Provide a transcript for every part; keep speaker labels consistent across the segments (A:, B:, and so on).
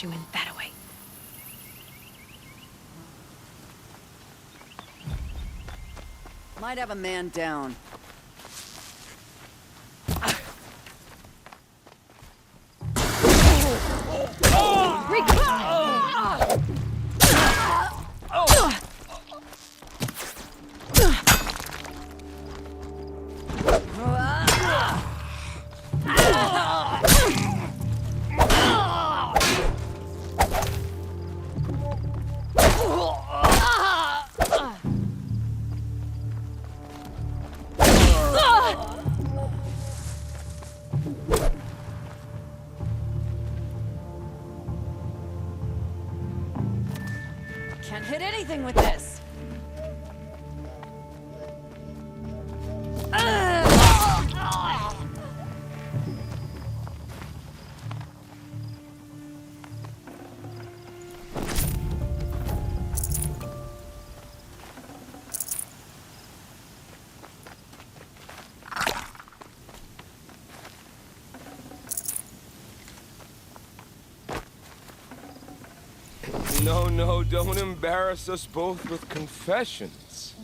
A: you in that way.
B: Might have a man down. Can't hit anything with this.
C: No, don't embarrass us both with confessions.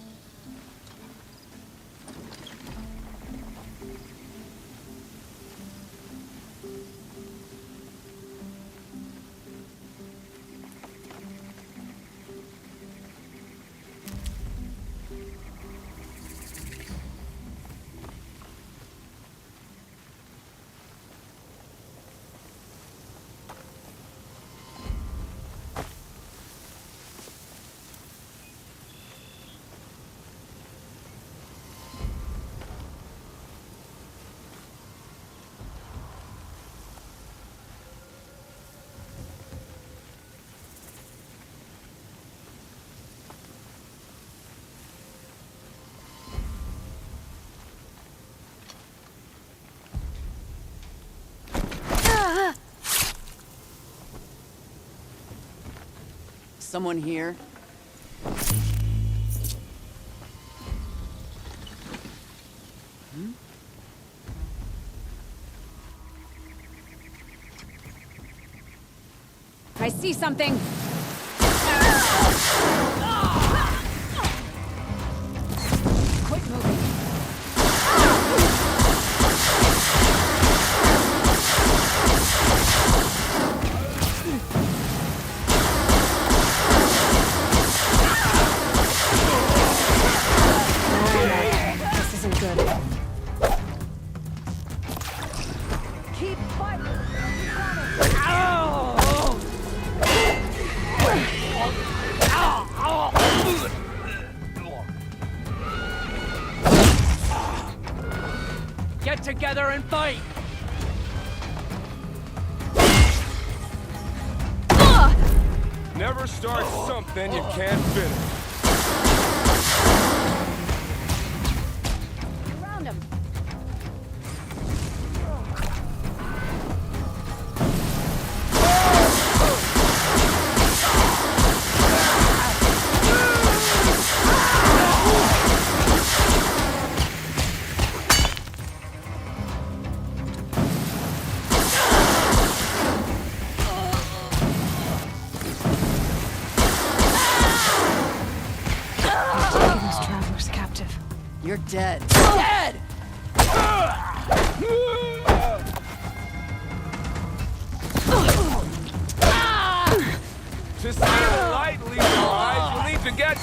B: Someone here?
A: I see something! Quit moving. This isn't good.
B: Keep fighting!
D: Get together and fight!
C: Never start something you can't finish.
A: Around him.
B: You're dead. Dead!
C: To see the light leave your eyes, you'll need to get...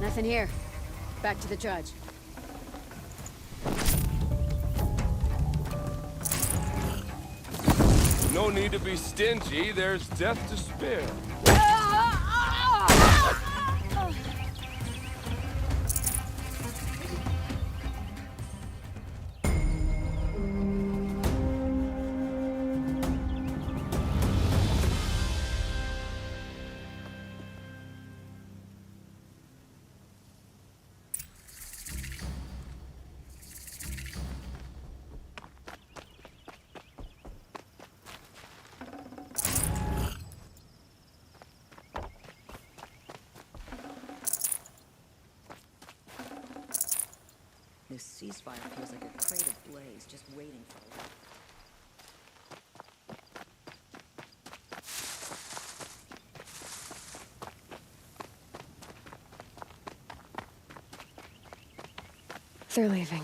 A: Nothing here. Back to the judge.
C: No need to be stingy. There's death to spare.
B: This ceasefire feels like a crate of blaze just waiting for a while.
A: They're leaving.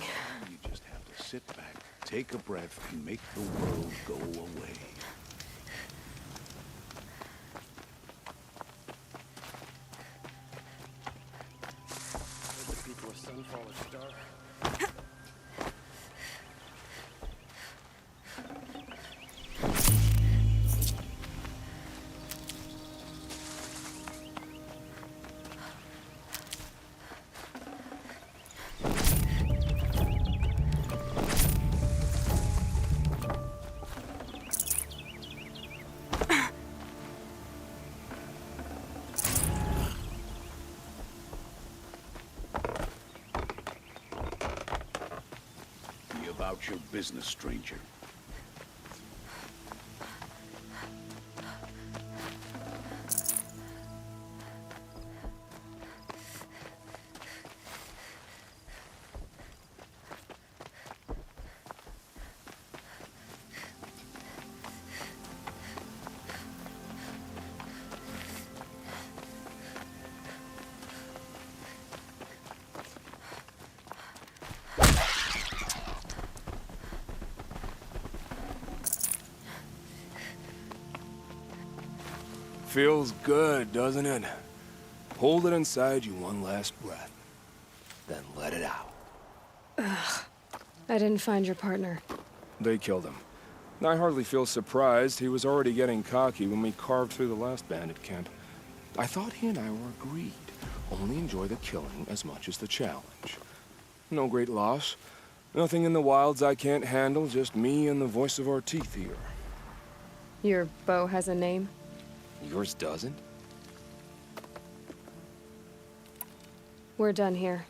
D: You just have to sit back, take a breath, and make the world go away.
C: Before sunfall is dark.
D: About your business, stranger.
C: Feels good, doesn't it? Hold it inside you one last breath, then let it out.
A: I didn't find your partner.
C: They killed him. I hardly feel surprised. He was already getting cocky when we carved through the last bandit camp. I thought he and I were agreed. Only enjoy the killing as much as the challenge. No great loss. Nothing in the wilds I can't handle, just me and the voice of our teeth here.
A: Your bow has a name?
C: Yours doesn't?
A: We're done here.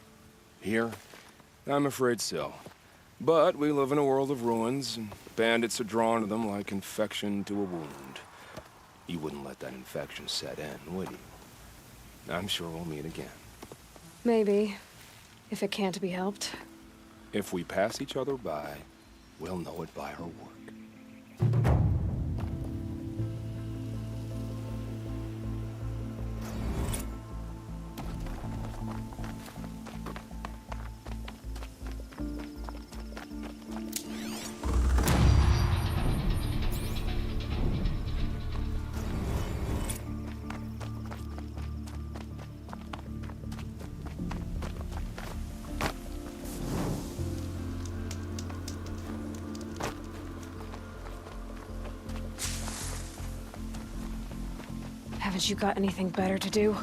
C: Here? I'm afraid so. But we live in a world of ruins, and bandits are drawn to them like infection to a wound. You wouldn't let that infection set in, would you? I'm sure we'll meet again.
A: Maybe. If it can't be helped.
C: If we pass each other by, we'll know it by our work.
A: Haven't you got anything better to do?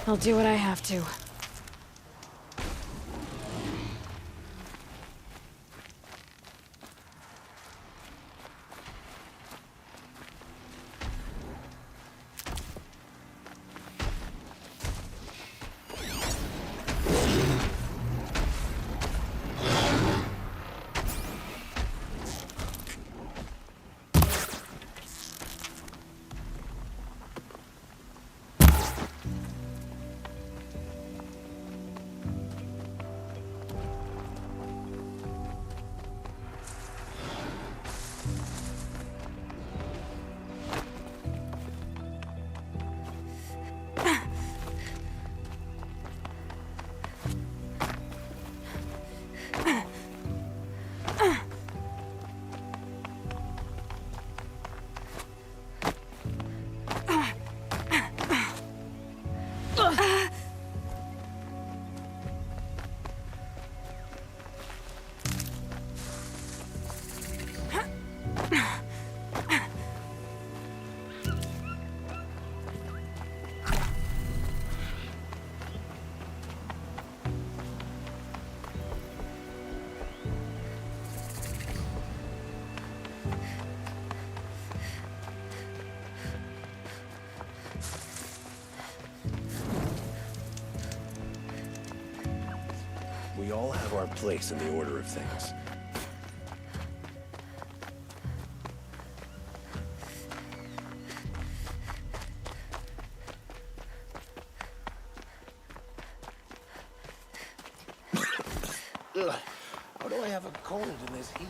A: I'll do what I have to.
E: We all have our place in the order of things. Ugh. How do I have a cold in this heat?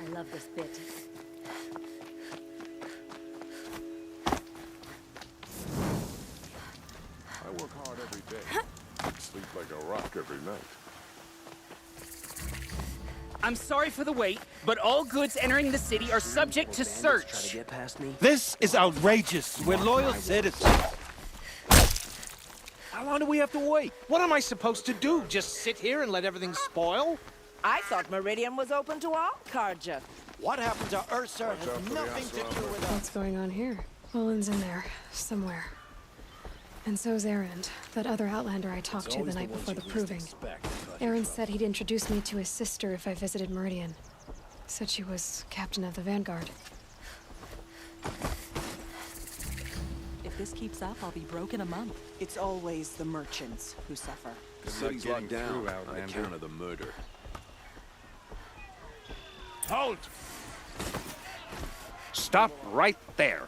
B: I love this bit.
C: I work hard every day. Sleep like a rock every night.
F: I'm sorry for the wait, but all goods entering the city are subject to
E: Try to
F: search.
E: get past me?
G: This is outrageous. We're loyal citizens.
E: How long do we have to wait?
G: What am I supposed to do? Just sit here and let everything spoil?
H: I thought Meridian was open to all, Karja.
G: What happened to Ursa has nothing to do with us.
A: What's going on here? Olin's in there, somewhere. And so's Erend, that other Outlander I talked to the night before the proving. Erend said he'd introduce me to his sister if I visited Meridian. Said she was captain of the Vanguard.
I: If this keeps up, I'll be broke in a month.
H: It's always the merchants who suffer.
D: The city's locked down on account of the murder.
J: Halt! Stop right there.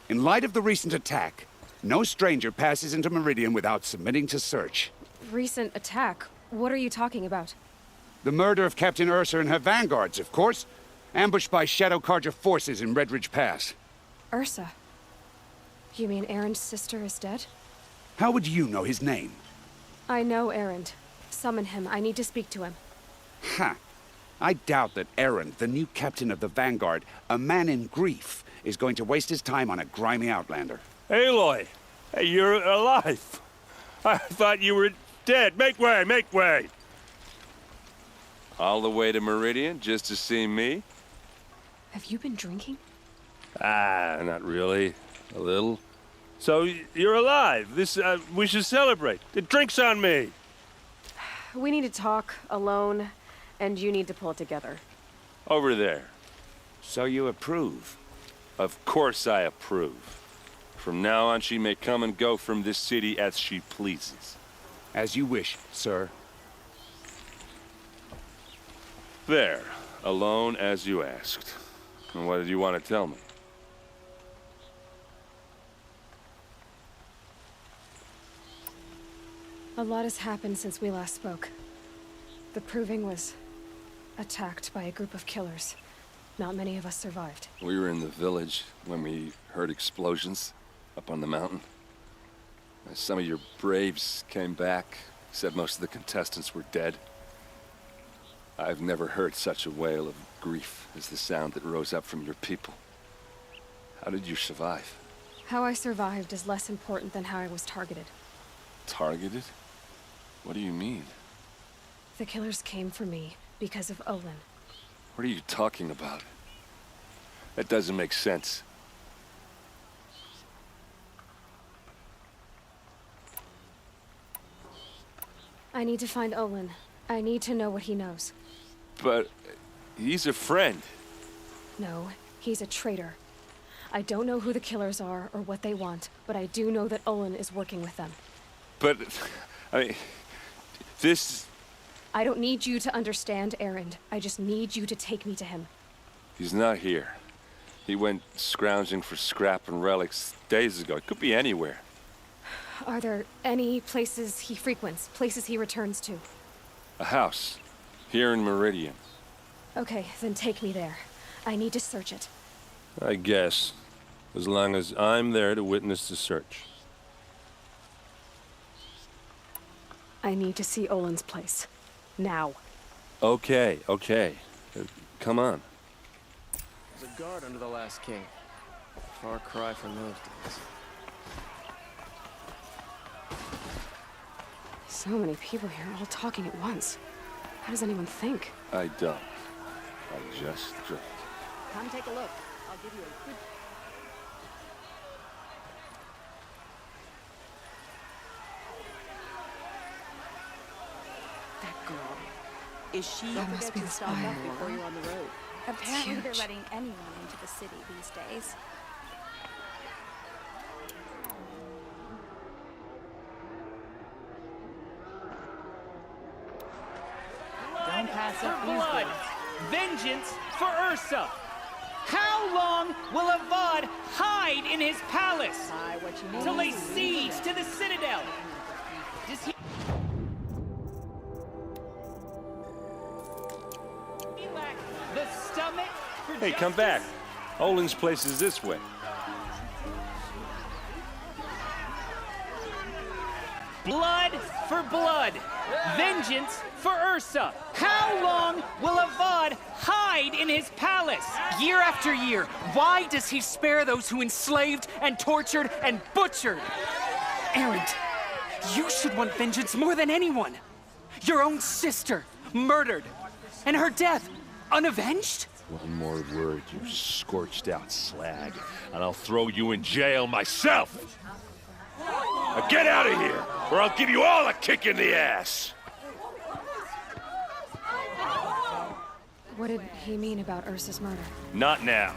J: In light of the recent attack, no stranger passes into Meridian without submitting to search.
A: Recent attack? What are you talking about?
J: The murder of Captain Ursa and her vanguards, of course. Ambushed by Shadow Carja forces in Redridge Pass.
A: Ursa? You mean Erend's sister is dead?
J: How would you know his name?
A: I know Erend. Summon him. I need to speak to him.
J: Ha! I doubt that Erend, the new captain of the Vanguard, a man in grief, is going to waste his time on a grimy outlander.
K: Aloy! Hey, you're alive! I thought you were dead. Make way, make way!
L: All the way to Meridian just to see me?
A: Have you been drinking?
K: Ah, not really. A little. So, you're alive. We should celebrate. The drink's on me.
A: We need to talk, alone, and you need to pull it together.
L: Over there.
J: So you approve?
L: Of course I approve. From now on, she may come and go from this city as she pleases.
J: As you wish, sir.
L: There. Alone as you asked. And what did you want to tell me?
A: A lot has happened since we last spoke. The Proving was attacked by a group of killers. Not many of us survived.
L: We were in the village when we heard explosions up on the mountain. Some of your braves came back, said most of the contestants were dead. I've never heard such a wail of grief as the sound that rose up from your people. How did you survive?
A: How I survived is less important than how I was targeted.
L: Targeted? What do you mean?
A: The killers came for me because of Olin.
L: What are you talking about? That doesn't make sense.
A: I need to find Olin. I need to know what he knows.
L: But he's a friend.
A: No, he's a traitor. I don't know who the killers are or what they want, but I do know that Olin is working with them.
K: But, I mean, this...
A: I don't need you to understand, Erend. I just need you to take me to him.
K: He's not here. He went scrounging for scrap and relics days ago. It could be anywhere.
A: Are there any places he frequents, places he returns to?
K: A house. Here in Meridian.
A: Okay, then take me there. I need to search it.
K: I guess. As long as I'm there to witness the search.
A: I need to see Olin's place. Now.
K: Okay, okay. Come on.
E: There's a guard under the last king. Far cry from those days.
A: So many people here, all talking at once. How does anyone think?
K: I don't. I just drink.
B: Come take a look. I'll give you a good...
H: That girl. Is she...
A: That must be the
B: Stop
A: spire.
B: up before you're on the road.
M: Apparently they're
A: huge.
M: letting anyone into the city these days.
F: Blood for blood! Vengeance for Ursa! How long will Avad hide in his palace?
B: Buy what you need.
F: To lay siege to the Citadel? Does he lack the stomach for
K: Hey, come back. Olin's place is this way.
F: Blood for blood! Vengeance for Ursa! How long will Avad hide in his palace? Year after year, why does he spare those who enslaved and tortured and butchered? Erend, you should want vengeance more than anyone. Your own sister, murdered, and her death, unavenged?
K: One more word, you scorched out slag, and I'll throw you in jail myself! Now get out of here, or I'll give you all a kick in the ass!
A: What did he mean about Ursa's murder?
K: Not now.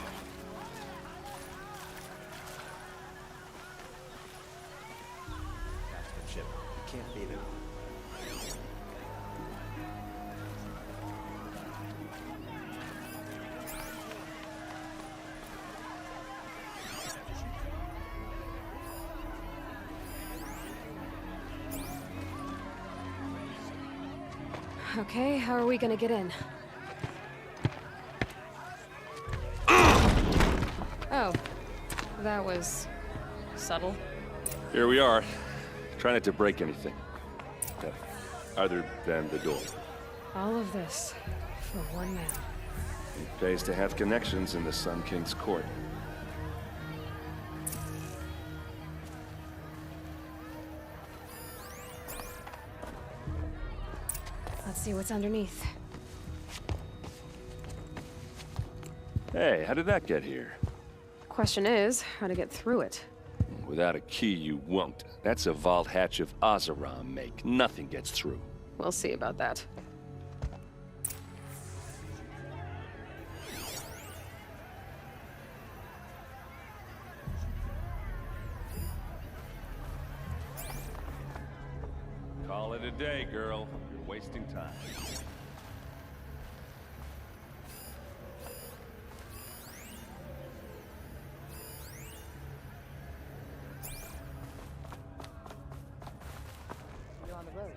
E: Ship. Can't beat it.
A: Okay, how are we gonna get in? Oh, that was subtle.
K: Here we are. Try not to break anything. Other than the door.
A: All of this for one man.
K: It pays to have connections in the Sun King's court.
A: Let's see what's underneath.
K: Hey, how did that get here?
A: Question is, how to get through it.
K: Without a key, you won't. That's a vault hatch of Azeram make. Nothing gets through.
A: We'll see about that.
K: Call it a day, girl. You're wasting time.
B: You're on the road.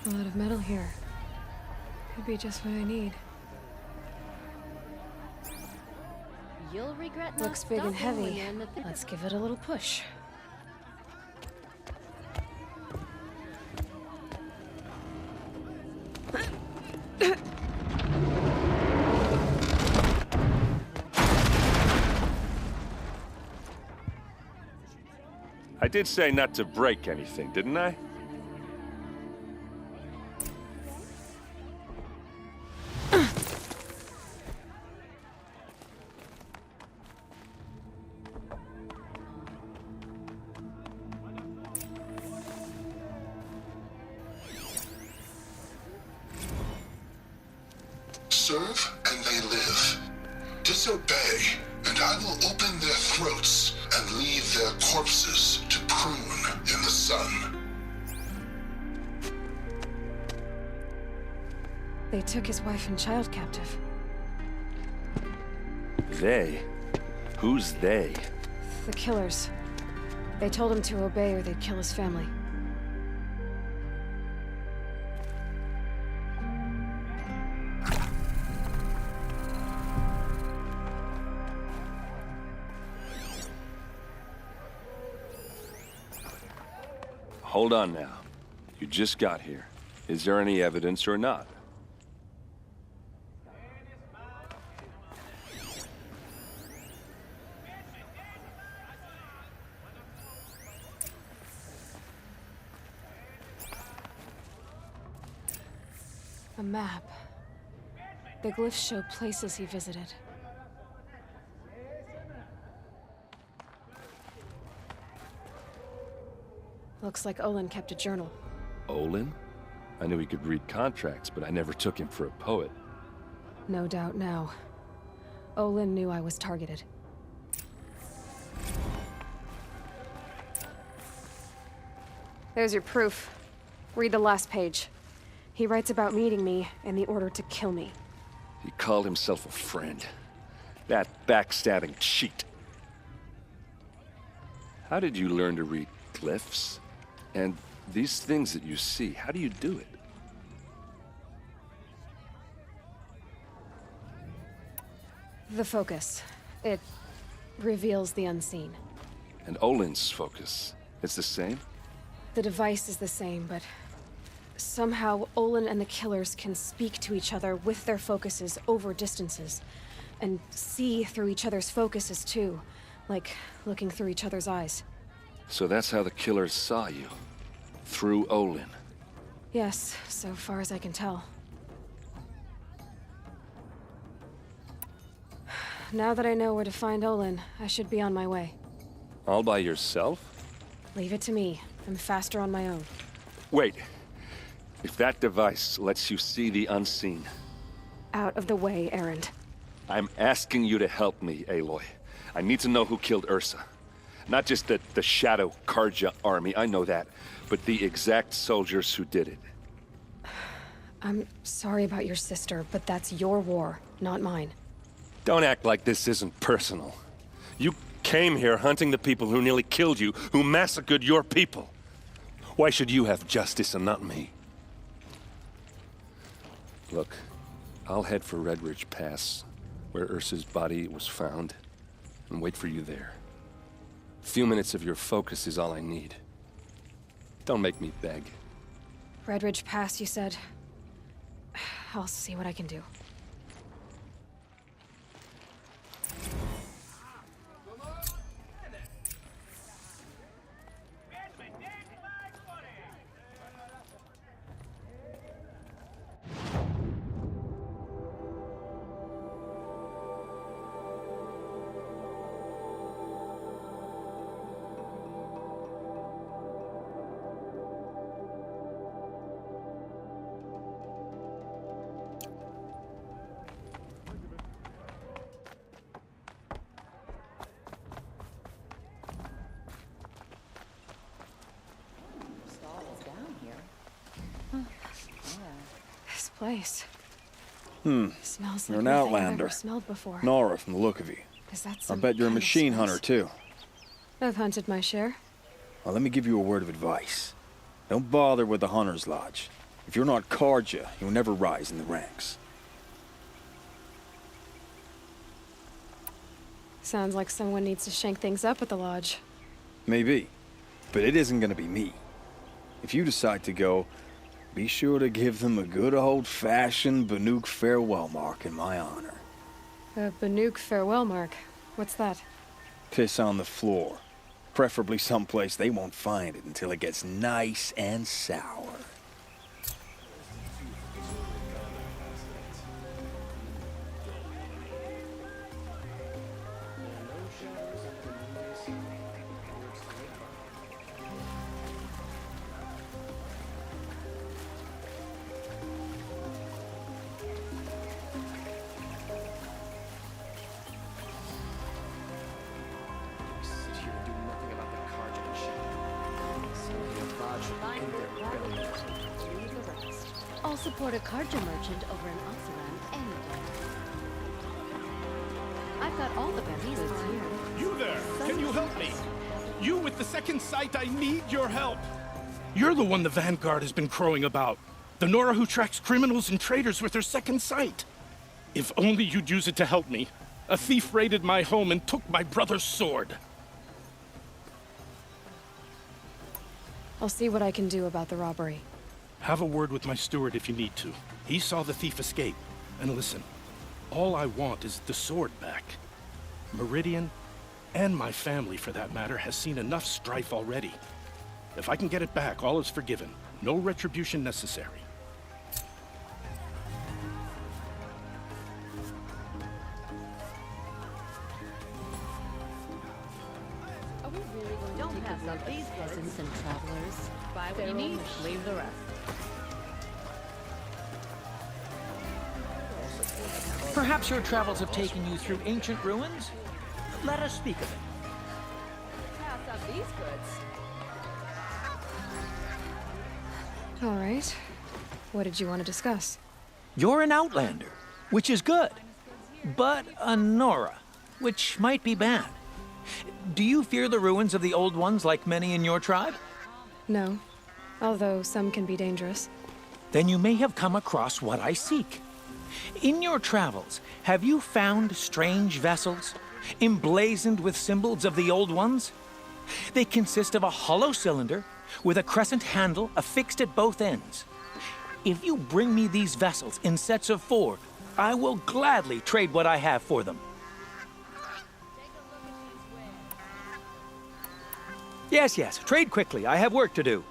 A: A lot of metal here. Could be just what I need.
M: You'll regret not
A: Looks big and
M: stopping when
A: heavy.
M: you're in the thick
A: Let's give it a little push.
K: I did say not to break anything, didn't I?
N: serve and they live. Disobey, and I will open their throats and leave their corpses to prune in the sun.
A: They took his wife and child captive.
L: They? Who's they?
A: The killers. They told him to obey or they'd kill his family.
L: Hold on now. You just got here. Is there any evidence or not?
A: A map. The glyphs show places he visited. Looks like Olin kept a journal.
L: Olin? I knew he could read contracts, but I never took him for a poet.
A: No doubt now. Olin knew I was targeted. There's your proof. Read the last page. He writes about meeting me and the order to kill me.
L: He called himself a friend. That backstabbing cheat. How did you learn to read glyphs? And these things that you see, how do you do it?
A: The focus. It reveals the unseen.
L: And Olin's focus, it's the same?
A: The device is the same, but somehow Olin and the killers can speak to each other with their focuses over distances. And see through each other's focuses too, like looking through each other's eyes.
L: So that's how the killers saw you? Through Olin?
A: Yes, so far as I can tell. Now that I know where to find Olin, I should be on my way.
L: All by yourself?
A: Leave it to me. I'm faster on my own.
L: Wait. If that device lets you see the unseen...
A: Out of the way, Erend.
L: I'm asking you to help me, Aloy. I need to know who killed Ursa. Not just the Shadow Karja army, I know that, but the exact soldiers who did it.
A: I'm sorry about your sister, but that's your war, not mine.
L: Don't act like this isn't personal. You came here hunting the people who nearly killed you, who massacred your people. Why should you have justice and not me? Look, I'll head for Red Ridge Pass, where Ursa's body was found, and wait for you there. A few minutes of your focus is all I need. Don't make me beg.
A: Red Ridge Pass, you said? I'll see what I can do. This place. Smells like
O: You're an
A: nothing I've
O: outlander.
A: ever smelled before.
O: Nora, from the look of you.
A: Is that
O: I
A: some
O: bet you're a
A: kind of
O: machine
A: spice?
O: hunter, too.
A: I've hunted my share.
O: Well, let me give you a word of advice. Don't bother with the Hunter's Lodge. If you're not Karja, you'll never rise in the ranks.
A: Sounds like someone needs to shank things up at the lodge.
O: Maybe. But it isn't gonna be me. If you decide to go, be sure to give them a good old-fashioned Banuk farewell mark in my honor.
A: A Banuk farewell mark. What's that?
O: Piss on the floor. Preferably someplace they won't find it until it gets nice and sour.
M: support a Karja merchant over in Oseram any day. I've got all the best goods here.
P: You there! Can you help me? You with the second sight, I need your help! You're the one the Vanguard has been crowing about. The Nora who tracks criminals and traitors with her second sight. If only you'd use it to help me. A thief raided my home and took my brother's sword.
A: I'll see what I can do about the robbery.
P: Have a word with my steward if you need to. He saw the thief escape. And listen, all I want is the sword back. Meridian, and my family for that matter, has seen enough strife already. If I can get it back, all is forgiven. No retribution necessary.
M: Are we really going to take a look at these peasants and travelers? Buy what you need, leave the rest.
Q: Perhaps your travels have taken you through ancient ruins? Let us speak of it.
M: Pass up these goods.
A: All right. What did you want to discuss?
Q: You're an outlander, which is good. But a Nora, which might be bad. Do you fear the ruins of the old ones like many in your tribe?
A: No. Although some can be dangerous.
Q: Then you may have come across what I seek. In your travels, have you found strange vessels, emblazoned with symbols of the old ones? They consist of a hollow cylinder with a crescent handle affixed at both ends. If you bring me these vessels in sets of 4, I will gladly trade what I have for them. Yes, trade quickly. I have work to do.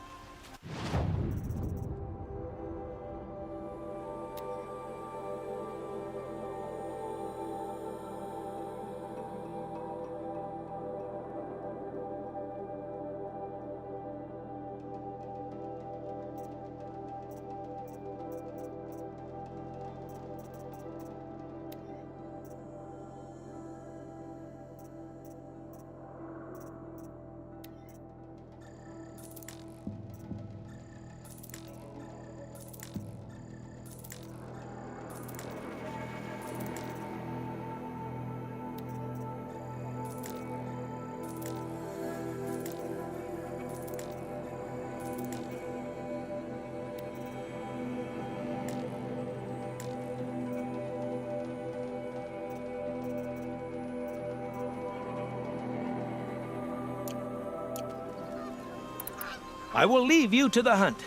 Q: I will leave you to the hunt.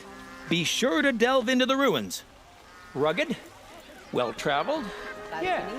Q: Be sure to delve into the ruins. Rugged? Well-traveled? Yes.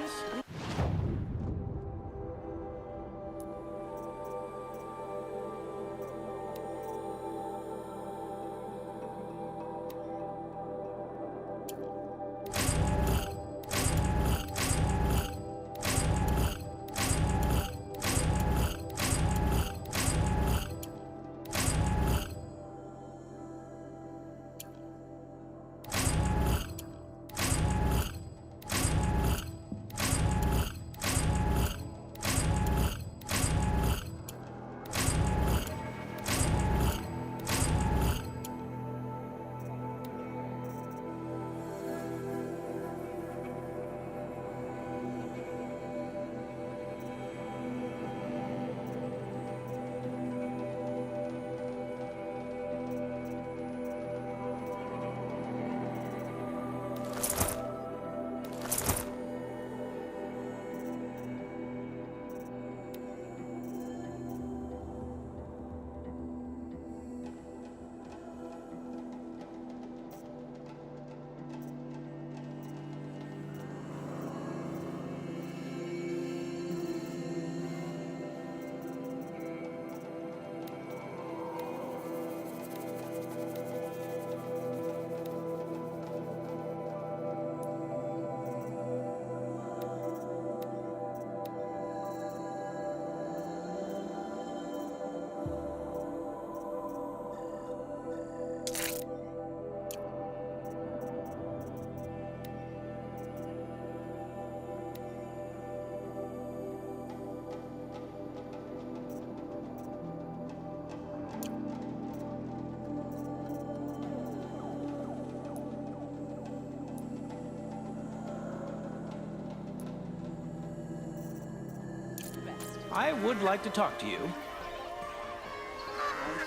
Q: I would like to talk to you.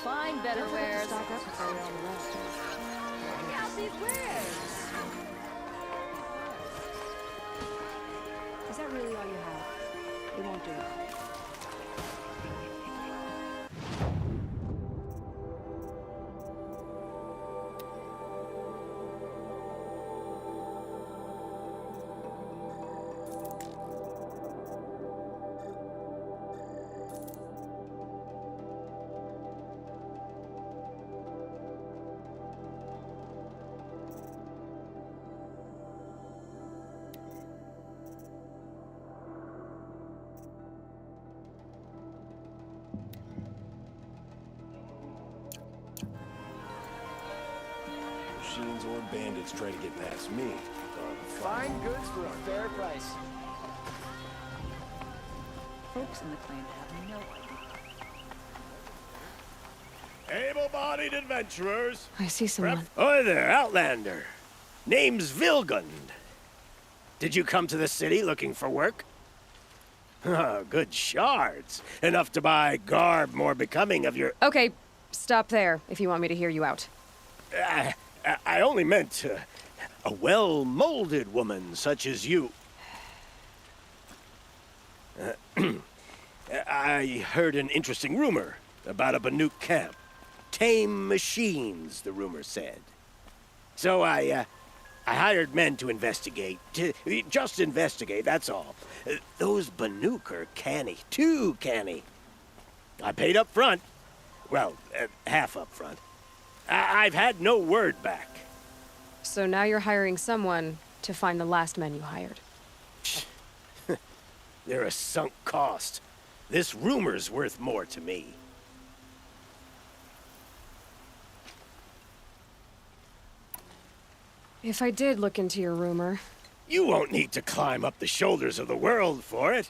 M: Find better wares.
B: Stock up before we all left.
M: Check out these wares.
B: Is that really all you have? It won't do.
K: Machines or bandits try to get past me.
E: Find goods for a fair price.
B: Folks in the clan have no idea.
R: Able-bodied adventurers.
A: I see someone.
R: Hi there, Outlander. Name's Vilgund. Did you come to the city looking for work? Oh, good shards. Enough to buy garb more becoming of your...
S: Okay, stop there if you want me to hear you out.
R: I only meant a well-molded woman such as you. I heard an interesting rumor about a Banuk camp. Tame machines, the rumor said. So I hired men to investigate. Just investigate, that's all. Those Banuk are canny, too canny. I paid up front. Well, half up front. I've had no word back.
S: So now you're hiring someone to find the last men you hired.
R: They're a sunk cost. This rumor's worth more to me.
A: If I did look into your rumor...
R: You won't need to climb up the shoulders of the world for it.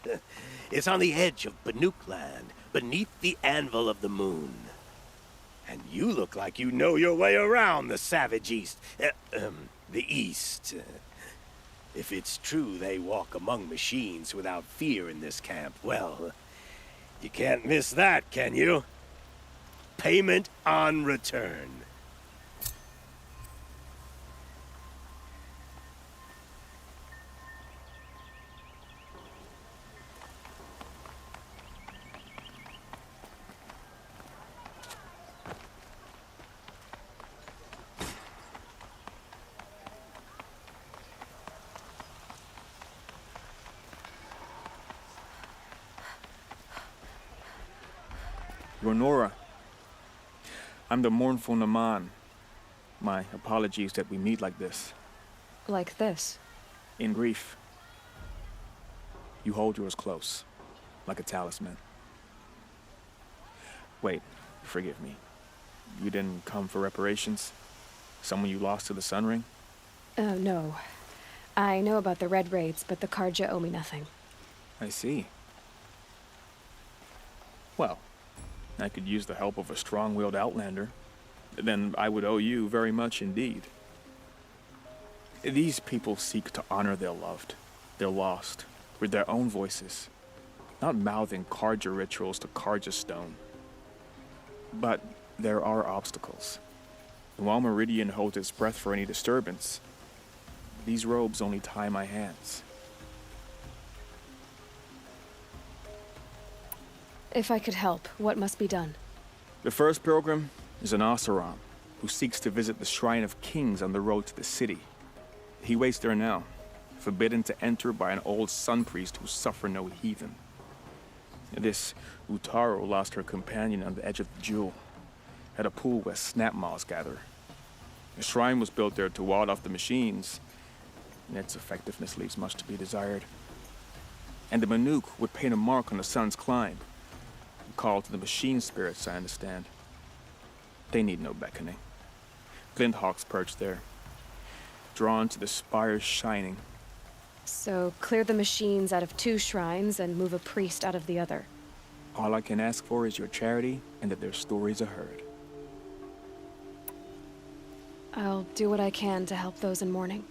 R: It's on the edge of Banuk land, beneath the anvil of the moon. And you look like you know your way around the savage east. The east. If it's true they walk among machines without fear in this camp, well, you can't miss that, can you? Payment on return.
O: Ronora, I'm the mournful Naman. My apologies that we meet like this.
A: Like this?
O: In grief. You hold yours close, like a talisman. Wait, forgive me. You didn't come for reparations? Someone you lost to the Sun Ring?
A: No. I know about the Red Raids, but the Karja owe me nothing.
O: I see. Well, I could use the help of a strong-willed outlander. Then I would owe you very much indeed. These people seek to honor their loved, their lost, with their own voices, not mouthing Karja rituals to Karja stone. But there are obstacles. And while Meridian holds its breath for any disturbance, these robes only tie my hands.
A: If I could help, what must be done?
O: The first pilgrim is an Oseram, who seeks to visit the Shrine of Kings on the road to the city. He waits there now, forbidden to enter by an old sun priest who suffer no heathen. This Utaro lost her companion on the edge of the jewel, at a pool where snap moths gather. The shrine was built there to ward off the machines, and its effectiveness leaves much to be desired. And the Banuk would paint a mark on the sun's climb, a call to the machine spirits, I understand. They need no beckoning. Glinthawks perch there, drawn to the spires shining.
A: So, clear the machines out of 2 shrines and move a priest out of the other.
O: All I can ask for is your charity and that their stories are heard.
A: I'll do what I can to help those in mourning.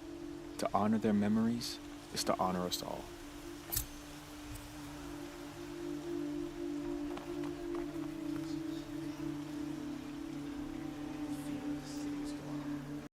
O: To honor their memories is to honor us all.